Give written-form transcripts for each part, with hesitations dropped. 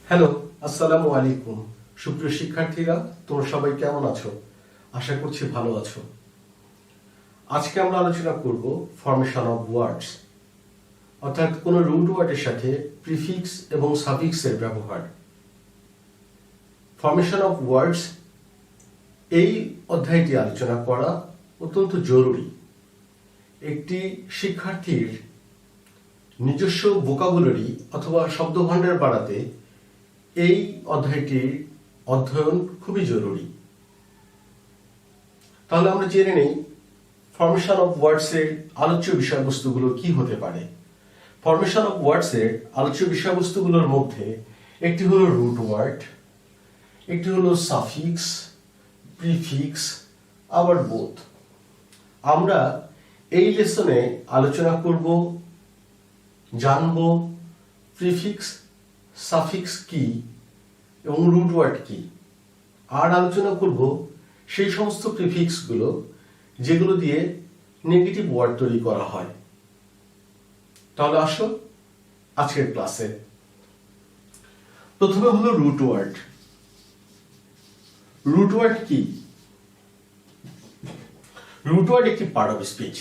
Hello, আসসালামু আলাইকুম। সুপ্রিয় শিক্ষার্থীরা, তোমরা সবাই কেমন আছো? আশা করছি ভালো আছো। আজকে আমরা আলোচনা করব ফরমেশন অফ ওয়ার্ডস, অর্থাৎ কোনো রুট ওয়ার্ডের সাথে প্রিফিক্স এবং সাফিক্সের ব্যবহার। ফরমেশন অফ ওয়ার্ডস এই অধ্যায়টি আলোচনা করা অত্যন্ত জরুরি। একটি শিক্ষার্থীর নিজস্ব ভোকাবুলারি অথবা শব্দভাণ্ডার বাড়াতে এই অধ্যায়টির অধ্যয়ন খুবই জরুরি। তাহলে আমরা জেনে নেই ফরমেশন অফ ওয়ার্ডস এর আলোচ্য বিষয়বস্তুগুলো কি হতে পারে। ফরমেশন অফ ওয়ার্ডস এর আলোচ্য বিষয়বস্তুগুলোর মধ্যে একটি হলো রুট ওয়ার্ড, একটি হলো সাফিক্স, প্রিফিক্স, আবার বোথ। আমরা এই লেসনে আলোচনা করব, জানব প্রিফিক্স, সাফিক্স কি এবং রুট ওয়ার্ড কি, আর আলোচনা করব সেই সমস্ত প্রিফিক্সগুলো যেগুলো দিয়ে নেগেটিভ ওয়ার্ড তৈরি করা হয়। তাহলে আসো আজকের ক্লাসে। প্রথমে হলো রুট ওয়ার্ড। রুট ওয়ার্ড কি? রুট ওয়ার্ড একটি পার্ট অফ স্পিচ,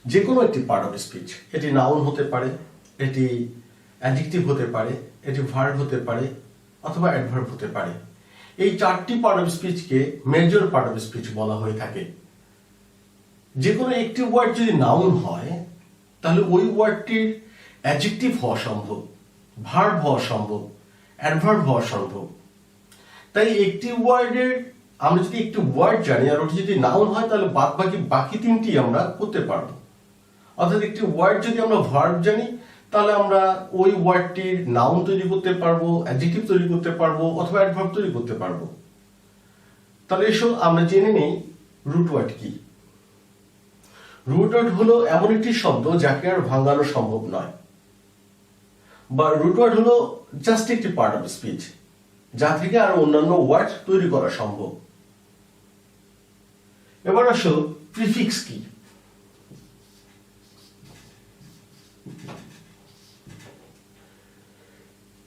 যে কোনো একটি পার্ট অফ স্পিচ। এটি নাউন হতে পারে, এটি অ্যাডজেক্টিভ হতে পারে, এটি ভার্ব হতে পারে, অথবা অ্যাডভার্ব হতে পারে। এই চারটি পার্ট অফ স্পিচকে মেজর পার্ট অফ স্পিচ বলা হয়ে থাকে। যে কোনো একটি ওয়ার্ড যদি নাউন হয় তাহলে ওই ওয়ার্ডটির অ্যাডজেক্টিভ হওয়া সম্ভব, ভার্ব হওয়া সম্ভব, অ্যাডভার্ব হওয়া সম্ভব। তাই একটি ওয়ার্ডের আমরা যদি একটি ওয়ার্ড জানি আর ওটি যদি নাউন হয় তাহলে বাকি তিনটি আমরা করতে পারবো। অর্থাৎ একটি ওয়ার্ড যদি আমরা ভার্ব জানি তাহলে আমরা ওই ওয়ার্ডটির নাউন তৈরি করতে পারবো, অ্যাডজেক্টিভ তৈরি করতে পারবো, অথবা অ্যাডভার্ব তৈরি করতে পারবো। তাহলে এসো আমরা জেনে নেই রুট ওয়ার্ড কি। রুট ওয়ার্ড হলো এমন একটি শব্দ যাকে আর ভাঙানো সম্ভব নয়, বা রুট ওয়ার্ড হলো জাস্ট একটি পার্ট অফ স্পিচ যা থেকে আর অন্যান্য ওয়ার্ড তৈরি করা সম্ভব। এবার আসো প্রিফিক্স কি।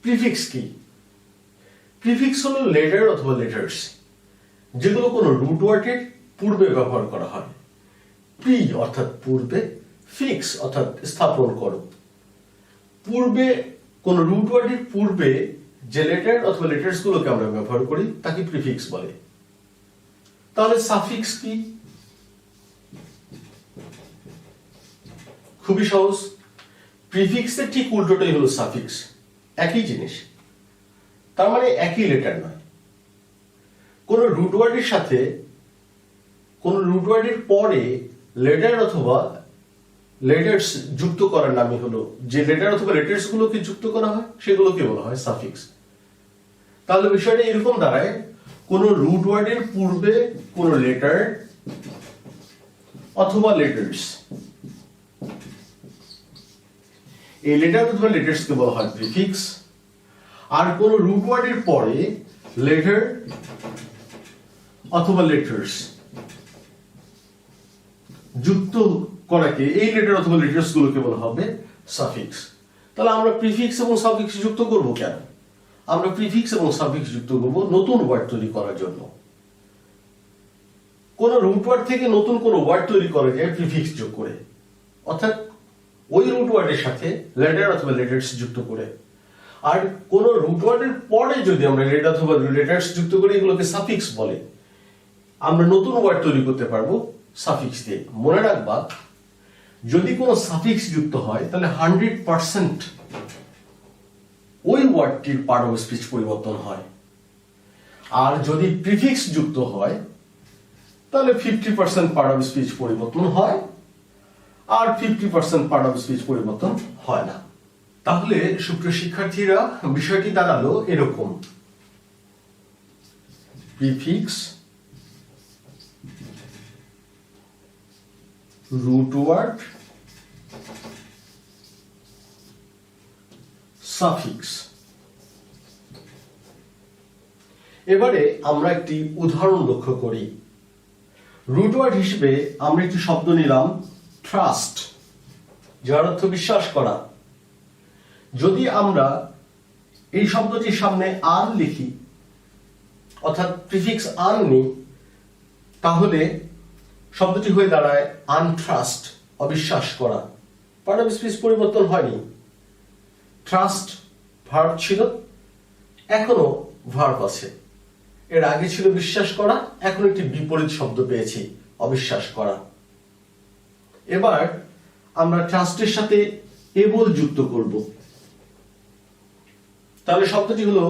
প্রিফিক্স কি? প্রিফিক্স হলো লেটার অথবা লেটার্স যেগুলো কোনো রুট ওয়ার্ডের পূর্বে ব্যবহার করা হয়। প্রি অর্থাৎ পূর্বে, ফিক্স অর্থাৎ স্থাপন করো। পূর্বে কোনো রুট ওয়ার্ডের পূর্বে যে লেটার অথবা লেটার্স গুলোকে আমরা ব্যবহার করি তাকে প্রিফিক্স বলে। তাহলে সাফিক্স কি? খুবই সহজ। প্রিফিক্সের ঠিক উল্টোটাই হলো সাফিক্স, একই জিনিস, তার মানে একই লেটার নয়। কোন রুট ওয়ার্ডের সাথে কোন রুট ওয়ার্ডের পরে লেটার অথবা লেটার্স যুক্ত করার নামই হলো, যে লেটার অথবা লেটার্স গুলোকে যুক্ত করা হয় সেগুলোকে বলা হয় সাফিক্স। তাহলে বিষয়টা এরকম দাঁড়ায়, কোন রুট ওয়ার্ডের পূর্বে কোন লেটার অথবা লেটার্স, এই লেটার অথবা লেটার্স কে বলা হয় প্রিফিক্স। আর কোন রুট ওয়ার্ডের পরে লেটার অথবা লেটার্স যুক্ত করাকে, এই লেটার অথবা লেটার্স গুলোকে বলা হবে সাফিক্স। তাহলে আমরা প্রিফিক্স এবং সাফিক্স যুক্ত করব কেন? আমরা প্রিফিক্স এবং সাফিক্স যুক্ত করব নতুন ওয়ার্ড তৈরি করার জন্য। কোন রুট ওয়ার্ড থেকে নতুন কোন ওয়ার্ড তৈরি করা যায় প্রিফিক্স যোগ করে, অর্থাৎ ওই রুট ওয়ার্ডের সাথে লেটার অথবা লেটার্স যুক্ত করে। আর কোন রুট ওয়ার্ডের পরে যদি আমরা লেটার অথবা লেটার্স যুক্ত করি এগুলোকে সাফিক্স বলে। আমরা নতুন ওয়ার্ড তৈরি করতে পারবো সাফিক্স দিয়ে। মনে রাখবা, যদি কোনো সাফিক্স যুক্ত হয় তাহলে 100% ওই ওয়ার্ডটির পার্ট অফ স্পিচ পরিবর্তন হয়। আর যদি প্রিফিক্স যুক্ত হয় তাহলে 50% পার্ট অফ স্পিচ পরিবর্তন হয়, আর 50% পার্ট অফ স্পিচ পরিবর্তন হয় না। তাহলে সুপ্রিয় শিক্ষার্থীরা, বিষয়টি দাঁড়ালো এরকম: প্রিফিক্স, রুট ওয়ার্ড, সাফিক্স। এবারে আমরা একটি উদাহরণ লক্ষ্য করি। রুট ওয়ার্ড হিসেবে আমরা একটি শব্দ নিলাম ট্রাস্ট, যার অর্থ বিশ্বাস করা। যদি আমরা এই শব্দটির সামনে আন লিখি, অর্থাৎ প্রিফিক্স আন নিই, তাহলে শব্দটি হয়ে দাঁড়ায় আনট্রাস্ট, অবিশ্বাস করা। পার্ট অফ স্পিচ পরিবর্তন হয়নি। ট্রাস্ট ভার্ব ছিল, এখনো ভার্ব আছে। এর আগে ছিল বিশ্বাস করা, এখন একটি বিপরীত শব্দ পেয়েছি, অবিশ্বাস করা। এবার আমরা ট্রাস্টের সাথে এবল যুক্ত করব, তাহলে শব্দটি হলো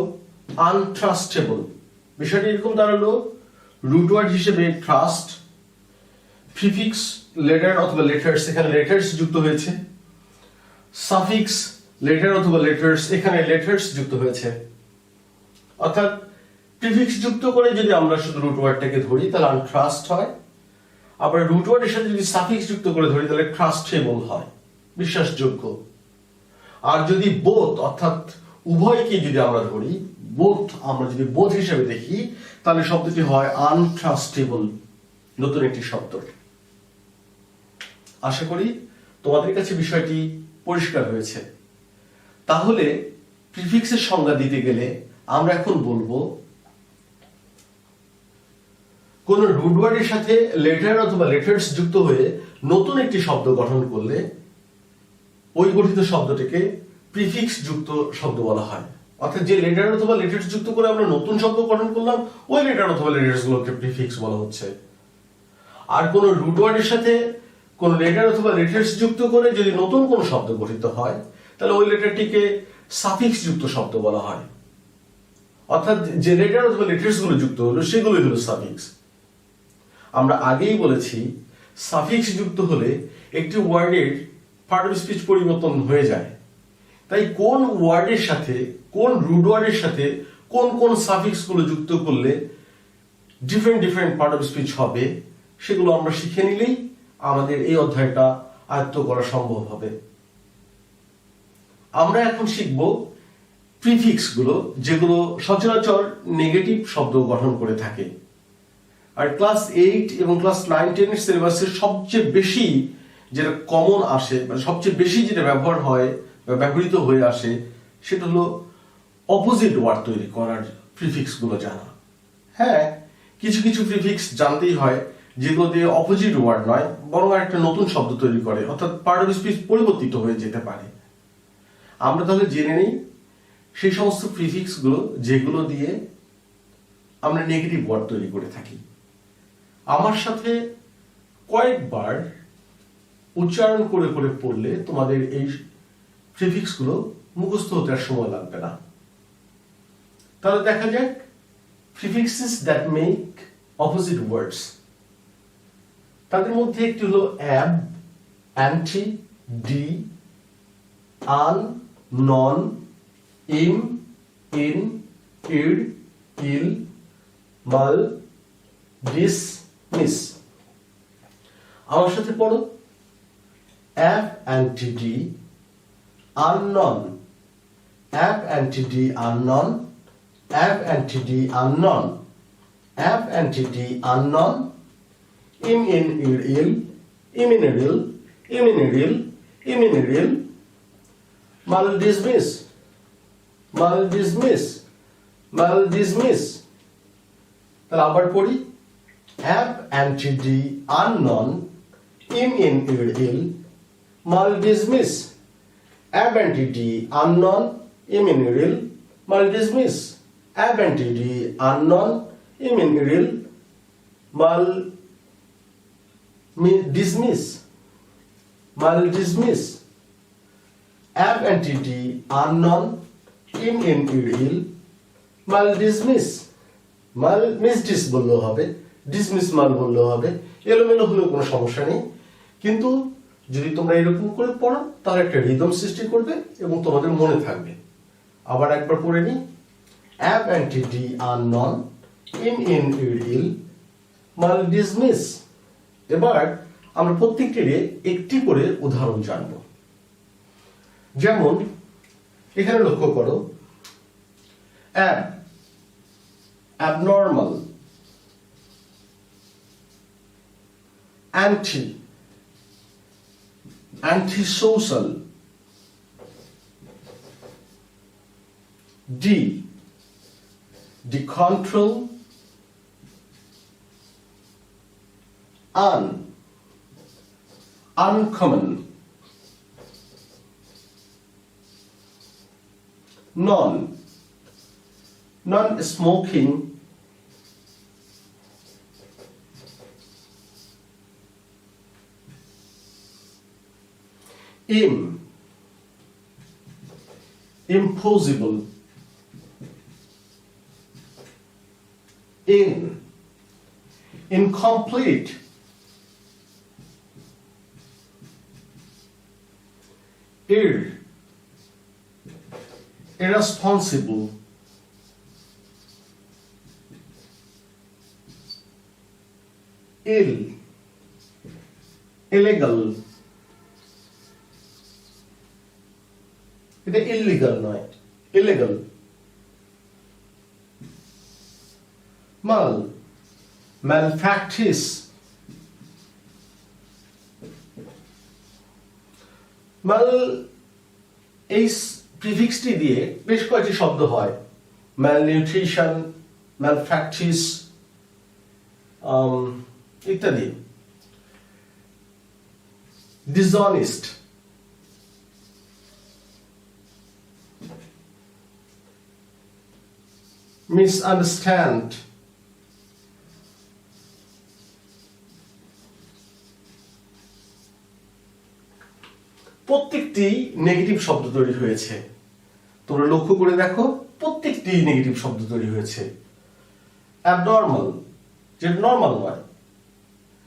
আনট্রাস্টেবল। বিষয়টি এরকম দাঁড়ালো, রুট ওয়ার্ড হিসেবে ট্রাস্ট, প্রিফিক্স লেটার অথবা লেটার্স, এখানে লেটার্স যুক্ত হয়েছে। সাফিক্স লেটার অথবা লেটার্স, এখানে লেটার্স যুক্ত হয়েছে। অর্থাৎ প্রিফিক্স যুক্ত করে যদি আমরা শুধু রুট ওয়ার্ডটাকে ধরি তাহলে আনট্রাস্ট হয়, আবার রুট ওয়ার্ডের সাথে যদি সাফিক্স যুক্ত করে ধরি তাহলে ট্রাস্টেবল হয়, বিশ্বাসযোগ্য। আর যদি বোথ অর্থাৎ উভয়কে যদি আমরা ধরি, বোথ আমরা যদি বোথ হিসেবে দেখি, তাহলে শব্দটি হয় আনট্রাস্টেবল, নতুন একটি শব্দ। আশা করি তোমাদের কাছে বিষয়টি পরিষ্কার হয়েছে। তাহলে প্রিফিক্সের সংজ্ঞা দিতে গেলে আমরা এখন বলবো, কোন রুট ওয়ার্ডের সাথে লেটার অথবা লেটার্স যুক্ত হয়ে নতুন একটি শব্দ গঠন করলে ওই গঠিত শব্দটিকে প্রিফিক্স যুক্ত শব্দ বলা হয়। অর্থাৎ যে লেটার অথবা লেটার্স যুক্ত করে আমরা নতুন শব্দ গঠন করলাম, ওই লেটার অথবা লেটার্স গুলোকে প্রিফিক্স বলা হচ্ছে। আর কোন রুট ওয়ার্ডের সাথে কোন লেটার অথবা লেটার্স যুক্ত করে যদি নতুন কোন শব্দ গঠিত হয়, তাহলে ওই লেটারটিকে সাফিক্স যুক্ত শব্দ বলা হয়। অর্থাৎ যে লেটার অথবা লেটার্স গুলো যুক্ত হলো সেগুলোই হলো সাফিক্স। আমরা আগেই বলেছি, সাফিক্স যুক্ত হলে একটি ওয়ার্ডের পার্ট অফ স্পিচ পরিবর্তন হয়ে যায়। তাই কোন ওয়ার্ডের সাথে, কোন রুট ওয়ার্ডের সাথে কোন কোন সাফিক্স গুলো যুক্ত করলে different different part of speech হবে, সেগুলো আমরা শিখে নিলেই আমাদের এই অধ্যায়টা আয়ত্ত করা সম্ভব হবে। আমরা এখন শিখব প্রিফিক্স গুলো, যেগুলো সচরাচর নেগেটিভ শব্দ গঠন করে থাকে। আর ক্লাস 8 এবং ক্লাস 9, 10 এর সিলেবাসের সবচেয়ে বেশি যেটা কমন আসে, মানে সবচেয়ে বেশি যেটা ব্যবহার হয় বা ব্যবহৃত হয়ে আসে, সেটা হলো অপোজিট ওয়ার্ড তৈরি করার প্রিফিক্স গুলো জানা। হ্যাঁ, কিছু কিছু প্রিফিক্স জানতেই হয় যেগুলো দিয়ে অপোজিট ওয়ার্ড নয়, বরং একটা নতুন শব্দ তৈরি করে, অর্থাৎ পার্ট অফ স্পিচ পরিবর্তিত হয়ে যেতে পারে। আমরা তাহলে জেনে নিই সেই সমস্ত প্রিফিক্স গুলো যেগুলো দিয়ে আমরা নেগেটিভ ওয়ার্ড তৈরি করে থাকি। আমার সাথে কয়েকবার উচ্চারণ করে করে পড়লে তোমাদের এই প্রিফিক্স গুলো মুখস্থ হতে আর সময় লাগবে না। তাহলে দেখা যাক prefixes that make opposite words. তাদের মধ্যে একটি হলো অ্যাব, অ্যান্টি, ডি, আন, নন, ইম, ইন, ইড, ইল, মাল, ডিস, মিস। আমার সাথে পড়ো, ab, anti, D, unknown, ab anti-d unknown, ab anti-d unknown, ab anti-d unknown, im in ir il, iminiril, iminiril, iminiril, mal dismiss, mal dismiss, mal dismiss. তাহলে আবার পড়ি, ab anti-d unknown, im in ir il, mal dismiss. Ab anti-d unknown, imminiril, mal dismiss. Ab anti-d unknown, imminiril, mal dismiss. Mal dismiss. Ab anti-d unknown, imminiril, mal dismiss. Mal misdis বললেও হবে, dismiss mal বললেও হবে, এলোমেলো হলেও কোনো সমস্যা নেই। কিন্তু যদি তোমরা এরকম করে পড়ো তাহলে একটা রিদম সৃষ্টি করবে এবং তোমাদের মনে থাকবে। আবার একবার পড়ে নি, ab anti-d unknown, im in ir il, mal dismiss। এবার আমরা প্রত্যেকটির একটি করে উদাহরণ জানব। যেমন এখানে লক্ষ্য করো, ab, abnormal, anti, antisocial, D. The control. Uncommon. Non-smoking. Impossible. Incomplete. Irresponsible. Illegal. এটা illegal নয়, illegal. Malpractice. এই প্রিফিক্সটি দিয়ে বেশ কয়েকটি শব্দ হয়। malnutrition, malpractice, ইত্যাদি। dishonest. misunderstand. প্রত্যেকটি নেগেটিভ শব্দ তৈরি হয়েছে। তোমরা লক্ষ্য করে দেখো, প্রত্যেকটি নেগেটিভ শব্দ তৈরি হয়েছে। অ্যাবনর্মাল, যেটা নর্মাল নয়,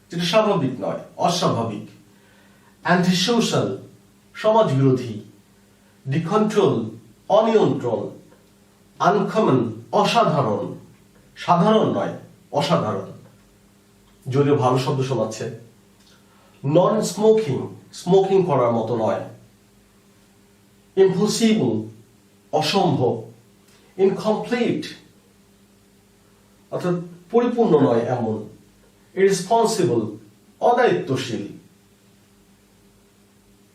যেটা স্বাভাবিক নয়, অস্বাভাবিক। অ্যান্টিসোশ্যাল, সমাজ বিরোধী। ডিকন্ট্রোল, অনিয়ন্ত্রণ। আনকমন, অসাধারণ, সাধারণ নয়, অসাধারণ, যদিও ভালো শব্দ শোনাচ্ছে। নন স্মোকিং, স্মোকিং করার মতো নয়। ইম্পসিবল, অসম্ভব। ইনকমপ্লিট, অর্থাৎ পরিপূর্ণ নয় এমন। ইরেসপন্সিবল, অদায়িত্বশীল।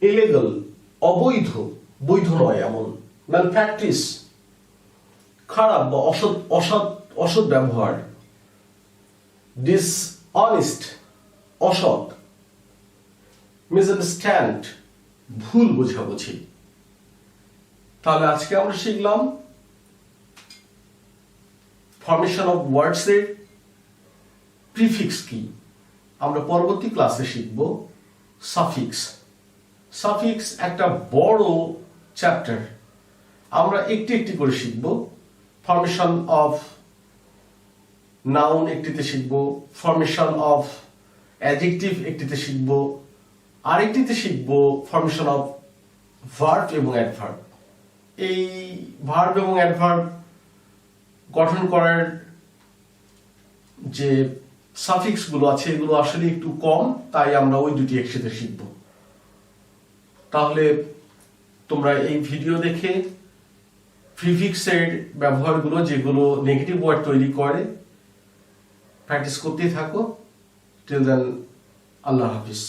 ইলিগাল, অবৈধ, বৈধ নয় এমন। ম্যালপ্র্যাকটিস, খারাপ বা অসৎ ব্যবহার। ডিসঅনেস্ট, অসৎ। মিসআন্ডারস্ট্যান্ড, ভুল বোঝাবুঝি। তাহলে আজকে আমরা শিখলাম ফরমেশন অফ ওয়ার্ডস এর প্রিফিক্স কি। আমরা পরবর্তী ক্লাসে শিখব সাফিক্স। সাফিক্স একটা বড় চ্যাপ্টার, আমরা একটি একটি করে শিখব। ফরমেশন অফ নাউন একটিতে শিখব, ফরমেশন অফ অ্যাডজেক্টিভ একটিতে শিখব, আরেকটিতে শিখব ফরমেশন অফ ভার্ব এবং অ্যাডভার্ব। এই ভার্ব এবং অ্যাডভার্ব গঠন করার যে সাফিক্স গুলো আছে এগুলো আসলে একটু কম, তাই আমরা ওই দুটি একসাথে শিখব। তাহলে তোমরা এই ভিডিও দেখে প্রিফিক্সের ব্যবহারগুলো, যেগুলো নেগেটিভ ওয়ার্ড তৈরি করে, প্র্যাকটিস করতেই থাকো। টিল দেন, আল্লাহ হাফিজ।